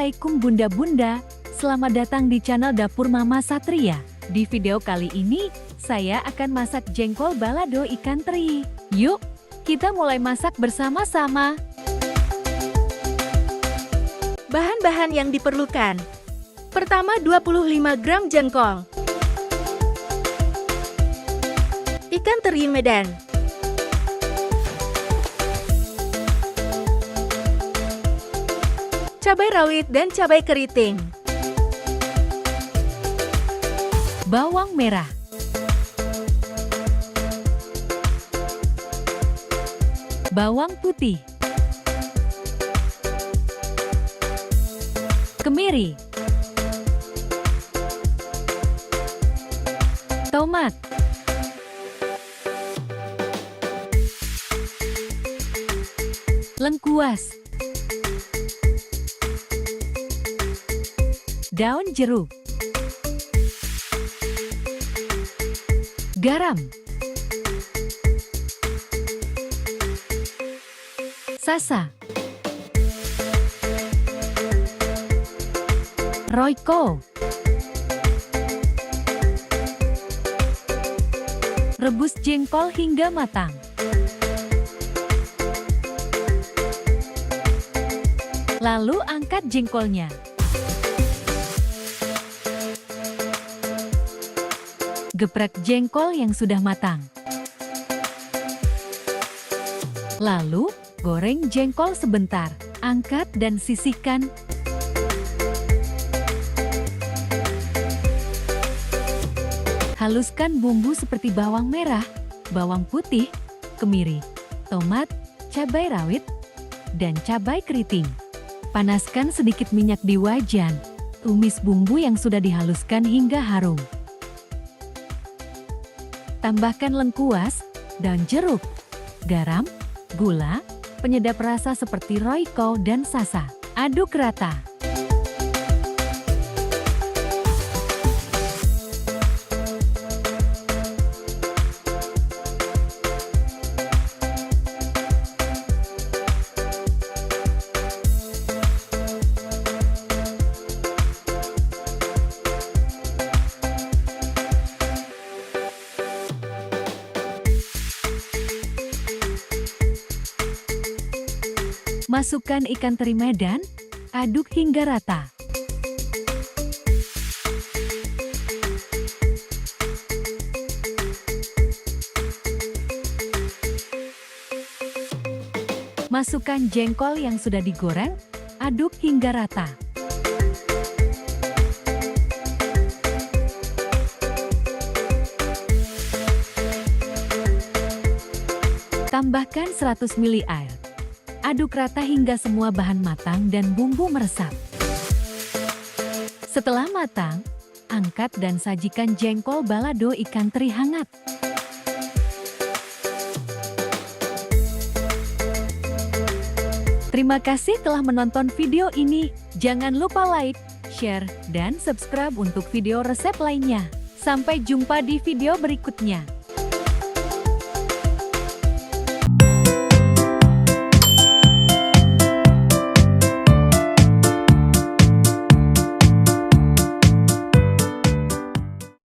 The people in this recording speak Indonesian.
Assalamualaikum bunda-bunda, selamat datang di channel Dapur Mama Satria. Di video kali ini, saya akan masak jengkol balado ikan teri. Yuk, kita mulai masak bersama-sama. Bahan-bahan yang diperlukan. Pertama 25 gram jengkol. Ikan teri Medan. Cabai rawit dan cabai keriting. Bawang merah. Bawang putih. Kemiri. Tomat. Lengkuas. Daun jeruk. Garam. Sasa. Royco. Rebus jengkol hingga matang. Lalu angkat jengkolnya. Geprek jengkol yang sudah matang. Lalu, goreng jengkol sebentar. Angkat dan sisihkan. Haluskan bumbu seperti bawang merah, bawang putih, kemiri, tomat, cabai rawit, dan cabai keriting. Panaskan sedikit minyak di wajan. Tumis bumbu yang sudah dihaluskan hingga harum. Tambahkan lengkuas, daun jeruk, garam, gula, penyedap rasa seperti Royco dan Sasa. Aduk rata. Masukkan ikan teri Medan, aduk hingga rata. Masukkan jengkol yang sudah digoreng, aduk hingga rata. Tambahkan 100 ml air. Aduk rata hingga semua bahan matang dan bumbu meresap. Setelah matang, angkat dan sajikan jengkol balado ikan teri hangat. Terima kasih telah menonton video ini. Jangan lupa like, share, dan subscribe untuk video resep lainnya. Sampai jumpa di video berikutnya.